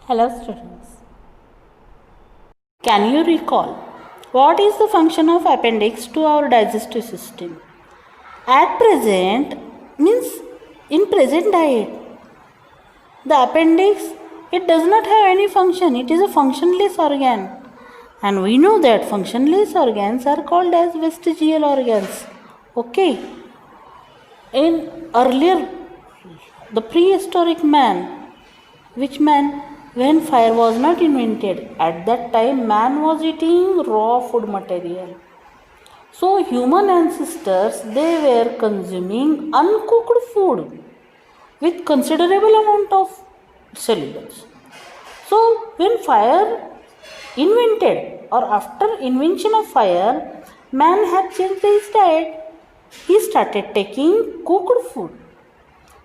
Hello students. Can you recall what is the function of appendix to our digestive system? At present means in present diet, the appendix, it does not have any function. It is a functionless organ. And we know that functionless organs are called as vestigial organs. Okay. In earlier, the prehistoric man, which man? When fire was not invented, at that time man was eating raw food material. So human ancestors, they were consuming uncooked food with considerable amount of cellulose. So when fire invented or after invention of fire, man had changed his diet. He started taking cooked food.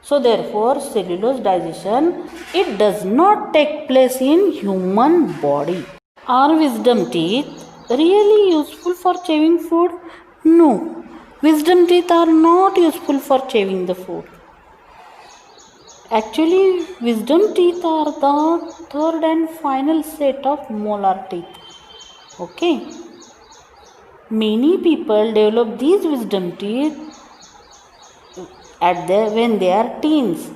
So therefore cellulose digestion, it does not take place in human body. Are wisdom teeth really useful for chewing food? No. Wisdom teeth are not useful for chewing the food. Actually, wisdom teeth are the third and final set of molar teeth. Okay. Many people develop these wisdom teeth when they are teens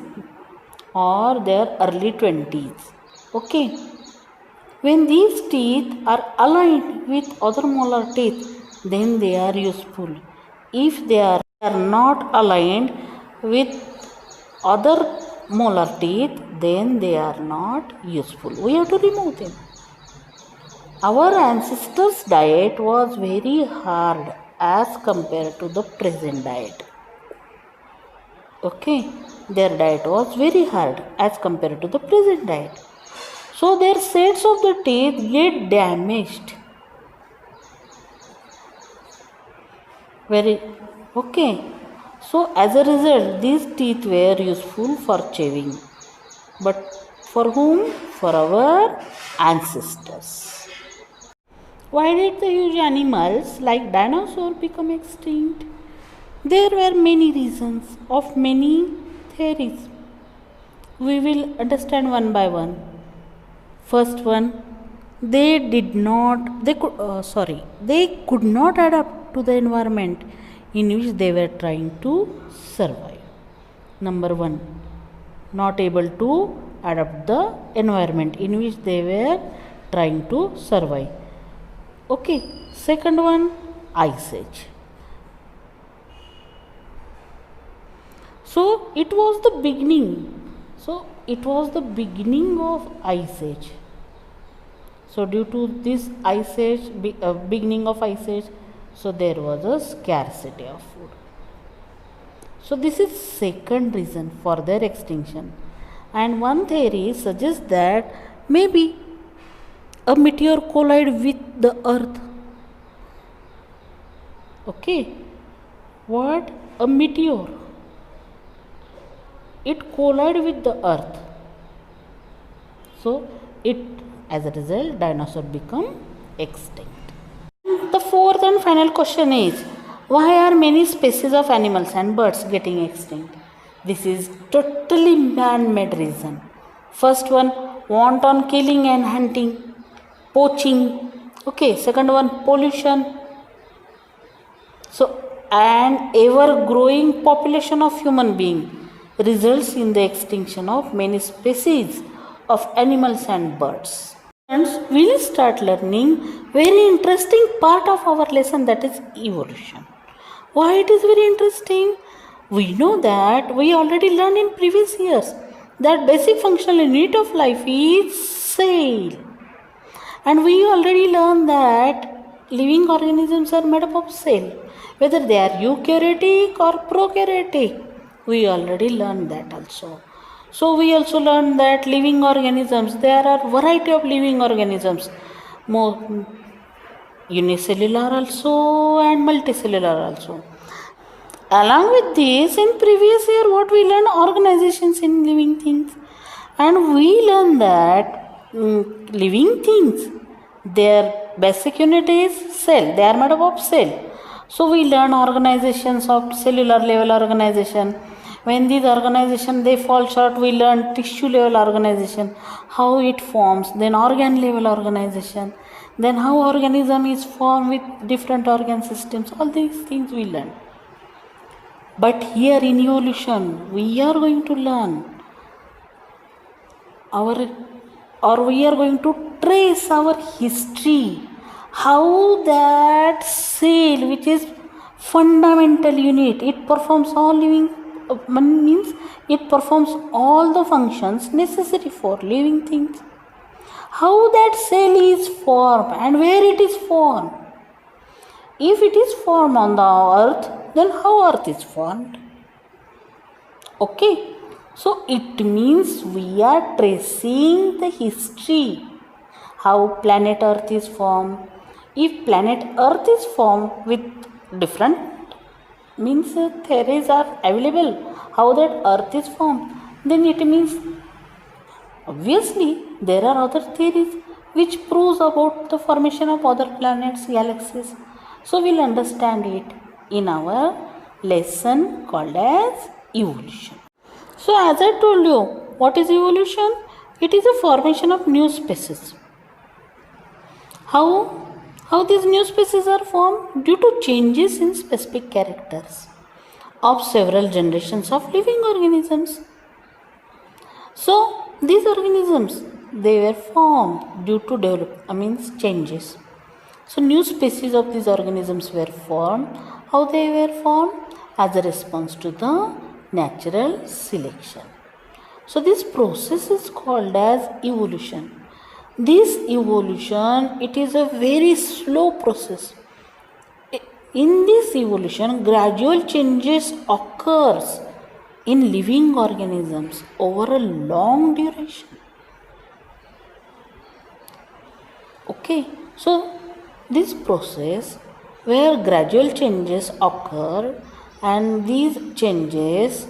or their early 20s. Okay. When these teeth are aligned with other molar teeth, then they are useful. If they are not aligned with other molar teeth, then they are not useful. We have to remove them. Our ancestors' diet was very hard as compared to the present diet. Okay, their diet was very hard as compared to the present diet. So their sets of the teeth get damaged. Okay. So as a result, these teeth were useful for chewing. But for whom? For our ancestors. Why did the huge animals like dinosaurs become extinct? There were many reasons of many theories. We will understand one by one. First one, they could not adapt to the environment in which they were trying to survive. Number one, not able to adapt the environment in which they were trying to survive. Okay, second one, ice age. So it was the beginning. Of ice age. So due to this ice age, beginning of ice age, so there was a scarcity of food. So this is second reason for their extinction. And one theory suggests that maybe a meteor collided with the earth. Okay. What? A meteor. It collided with the earth. So as a result, dinosaurs become extinct. The fourth and final question is, why are many species of animals and birds getting extinct? This is totally man-made reason. First one, wanton killing and hunting, poaching. Okay, second one, pollution. So, and ever-growing population of human beings results in the extinction of many species of animals and birds. Friends, we will start learning very interesting part of our lesson, that is evolution. Why it is very interesting? We know that we already learned in previous years that basic functional unit of life is cell. And we already learned that living organisms are made up of cell, whether they are eukaryotic or prokaryotic. We already learned that also. So we also learned that living organisms, there are variety of living organisms, more unicellular also and multicellular also. Along with this, in previous year what we learned, organizations in living things, and we learned that living things, their basic unit is cell, they are made up of cell. So we learn organizations of cellular level organization, When these organization they fall short, we learn tissue level organization, how it forms, then organ level organization, then how organism is formed with different organ systems. All these things we learn. But here in evolution, we are going to learn we are going to trace our history, how that cell, which is fundamental unit, it performs all living means it performs all the functions necessary for living things. How that cell is formed and where it is formed. If it is formed on the earth, then how earth is formed? Okay. So it means we are tracing the history, how planet Earth is formed. If planet Earth is formed with different means theories are available, how that Earth is formed, then it means obviously there are other theories which proves about the formation of other planets, galaxies. So we'll understand it in our lesson called as evolution. So as I told you, what is evolution? It is a formation of new species. How these new species are formed? Due to changes in specific characters of several generations of living organisms. So these organisms, they were formed due to changes. So new species of these organisms were formed. How they were formed? As a response to the natural selection. So this process is called as evolution. This evolution, it is a very slow process. In this evolution, gradual changes occurs in living organisms over a long duration. Okay, so this process where gradual changes occur, and these changes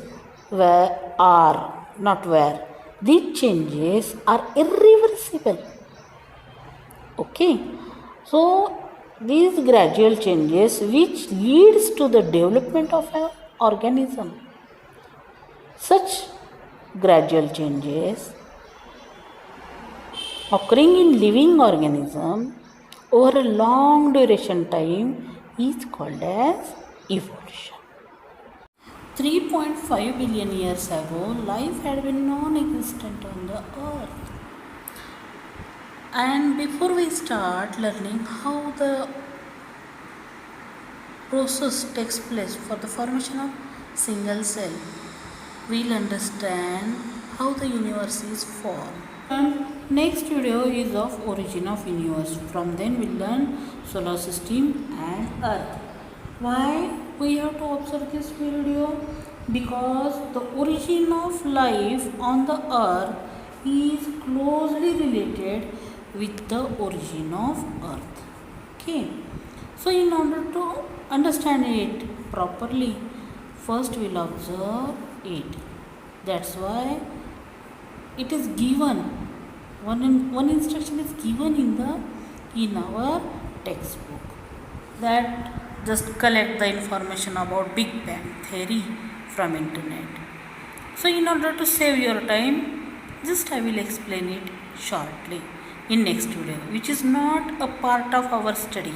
these changes are irreversible. Okay, so these gradual changes which leads to the development of an organism. Such gradual changes occurring in living organism over a long duration time is called as evolution. 3.5 billion years ago, life had been non-existent on the earth. And before we start learning how the process takes place for the formation of single cell, we'll understand how the universe is formed. And next video is of origin of universe. From then we'll learn solar system and earth. Why we have to observe this video? Because the origin of life on the earth is closely related with the origin of earth. Okay, so in order to understand it properly, first we'll observe it. That's why it is given, one instruction is given in our textbook, that just collect the information about Big Bang theory from internet. So in order to save your time, just I will explain it shortly in next video, which is not a part of our study.